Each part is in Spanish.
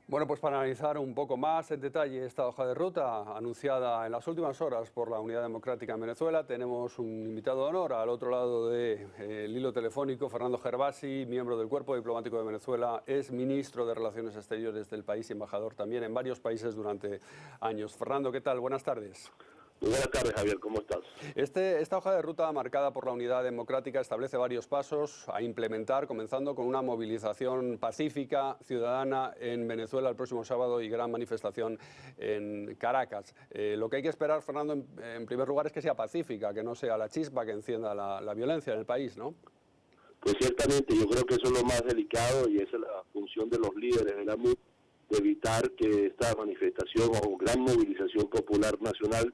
Bueno, pues para analizar un poco más en detalle esta hoja de ruta anunciada en las últimas horas por la Unidad Democrática en Venezuela, tenemos un invitado de honor al otro lado del hilo telefónico, Fernando Gervasi, miembro del Cuerpo Diplomático de Venezuela, es ministro de Relaciones Exteriores del país y embajador también en varios países durante años. Fernando, ¿qué tal? Buenas tardes. Buenas tardes, Javier, ¿cómo estás? Esta hoja de ruta marcada por la Unidad Democrática establece varios pasos a implementar, comenzando con una movilización pacífica ciudadana en Venezuela el próximo sábado y gran manifestación en Caracas. Lo que hay que esperar, Fernando, en primer lugar es que sea pacífica, que no sea la chispa que encienda la violencia en el país, ¿no? Pues ciertamente, yo creo que eso es lo más delicado y esa es la función de los líderes de la MUD, de evitar que esta manifestación o gran movilización popular nacional,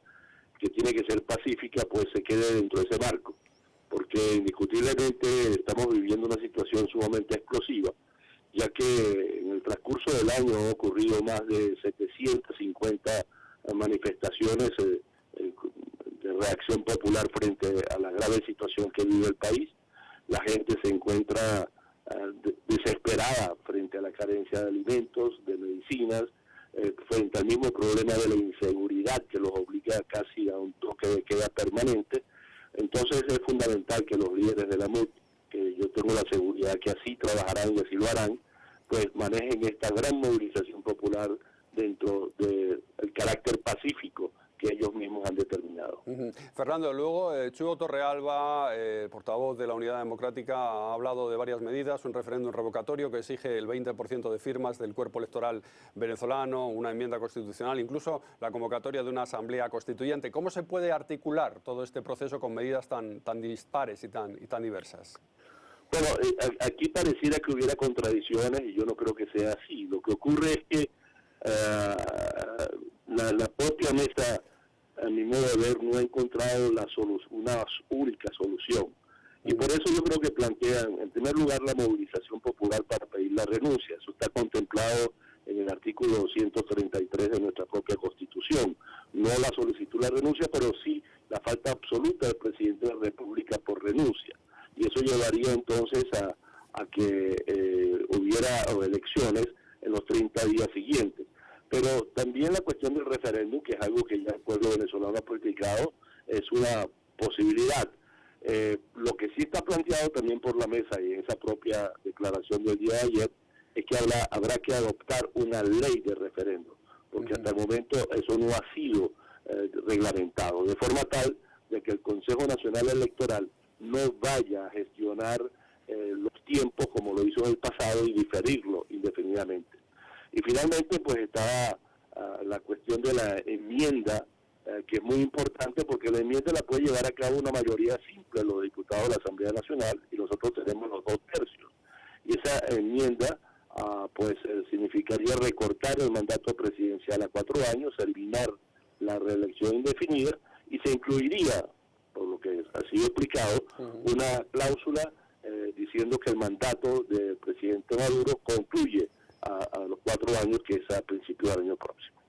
que tiene que ser pacífica, pues se quede dentro de ese marco, porque indiscutiblemente estamos viviendo una situación sumamente explosiva, ya que en el transcurso del año han ocurrido más de 750 manifestaciones de reacción popular frente a la grave situación que vive el país. La gente se encuentra desesperada frente a la carencia de alimentos, de medicinas, frente al mismo problema de la inseguridad que los obliga casi a un toque de queda permanente. Entonces es fundamental que los líderes de la MUD, que yo tengo la seguridad que así trabajarán y así lo harán, pues manejen esta gran movilización popular dentro del carácter pacífico que ellos mismos han determinado. Fernando, luego Chugo Torrealba, portavoz de la Unidad Democrática, ha hablado de varias medidas, un referéndum revocatorio que exige el 20% de firmas del cuerpo electoral venezolano, una enmienda constitucional, incluso la convocatoria de una asamblea constituyente. ¿Cómo se puede articular todo este proceso con medidas tan dispares y tan diversas? Bueno, aquí pareciera que hubiera contradicciones y yo no creo que sea así. Lo que ocurre es que la propia mesa, a mi modo de ver, no ha encontrado una única solución. Y por eso yo creo que plantean, en primer lugar, la movilización popular para pedir la renuncia. Eso está contemplado en el artículo 133 de nuestra propia Constitución. No la solicitud de la renuncia, pero sí la falta absoluta del presidente de la República por renuncia. Y eso llevaría entonces a que hubiera elecciones en los 30 días siguientes. Pero también la cuestión del referéndum, que es algo que ya el pueblo venezolano ha practicado, es una posibilidad. Lo que sí está planteado también por la mesa y en esa propia declaración del día de ayer, es que habrá que adoptar una ley de referéndum, porque hasta el momento eso no ha sido reglamentado, de forma tal de que el Consejo Nacional Electoral no vaya a gestionar los tiempos como lo hizo en el pasado y diferirlo indefinidamente. Y finalmente pues está la cuestión de la enmienda, que es muy importante porque la enmienda la puede llevar a cabo una mayoría simple, los diputados de la Asamblea Nacional, y nosotros tenemos los 2/3. Y esa enmienda pues significaría recortar el mandato presidencial a 4 años, eliminar la reelección indefinida, y se incluiría, por lo que ha sido explicado, una cláusula diciendo que el mandato del presidente Maduro concluye a los 4 años, que es a principios del año próximo.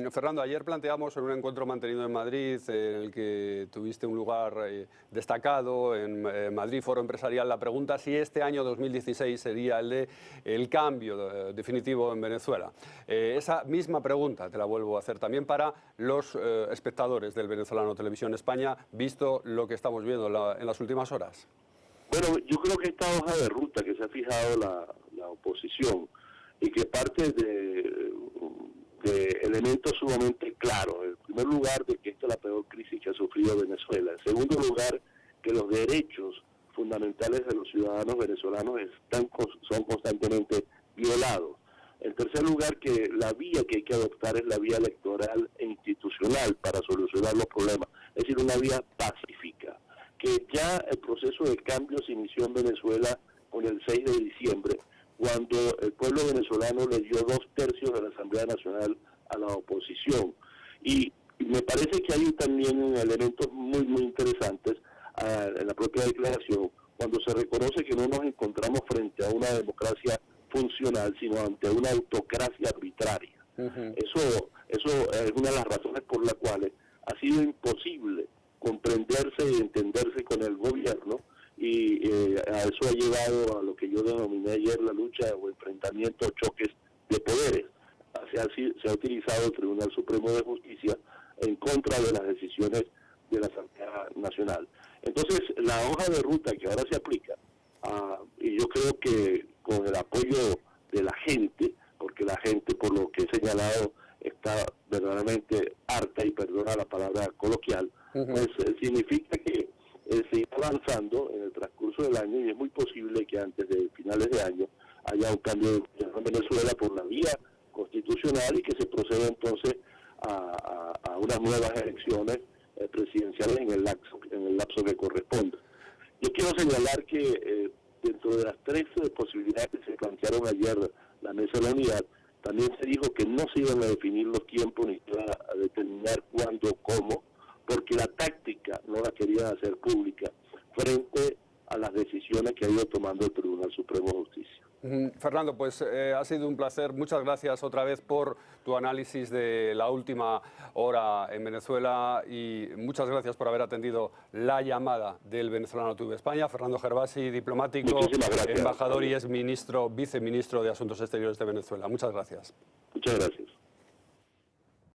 Fernando, ayer planteamos en un encuentro mantenido en Madrid, en el que tuviste un lugar destacado, en Madrid Foro Empresarial, la pregunta si este año 2016 sería el cambio definitivo en Venezuela. Esa misma pregunta te la vuelvo a hacer también para los espectadores del Venezolano Televisión España, visto lo que estamos viendo en las últimas horas. Bueno, yo creo que esta hoja de ruta que se ha fijado la oposición y que parte de elementos sumamente claros. En primer lugar, de que esta es la peor crisis que ha sufrido Venezuela. En segundo lugar, que los derechos fundamentales de los ciudadanos venezolanos son constantemente violados. En tercer lugar, que la vía que hay que adoptar es la vía electoral e institucional para solucionar los problemas. Es decir, una vía pacífica. Que ya el proceso de cambio se inició en Venezuela con el 6 de diciembre, cuando el pueblo venezolano le dio 2/3 de la Asamblea Nacional a la oposición. Y me parece que hay también elementos muy, muy interesantes en la propia declaración, cuando se reconoce que no nos encontramos frente a una democracia funcional, sino ante una autocracia arbitraria. Eso es una de las razones por las cuales ha sido imposible comprenderse y entenderse con el gobierno, y a eso ha llevado a lo que yo denominé ayer la lucha o enfrentamiento, choques de poderes. se ha utilizado el Tribunal Supremo de Justicia en contra de las decisiones de la Asamblea Nacional. Entonces, la hoja de ruta que ahora se aplica, y yo creo que con el apoyo de la gente, porque la gente, por lo que he señalado, está verdaderamente harta, y perdona la palabra coloquial, pues significa que se irá avanzando en el transcurso del año, y es muy posible que antes de finales de año haya un cambio de gobierno en Venezuela por la vía constitucional y que se proceda entonces a unas nuevas elecciones presidenciales en el lapso que corresponda. Yo quiero señalar que dentro de las tres posibilidades que se plantearon ayer la Mesa de la Unidad, también se dijo que no se iban a definir los tiempos ni se iba a determinar cuándo, cómo, porque la táctica no la querían hacer pública frente a las decisiones que ha ido tomando el Tribunal Supremo de Justicia. Fernando, pues ha sido un placer. Muchas gracias otra vez por tu análisis de la última hora en Venezuela, y muchas gracias por haber atendido la llamada del Venezolano TV España. Fernando Gervasi, diplomático, embajador y viceministro de Asuntos Exteriores de Venezuela. Muchas gracias. Muchas gracias.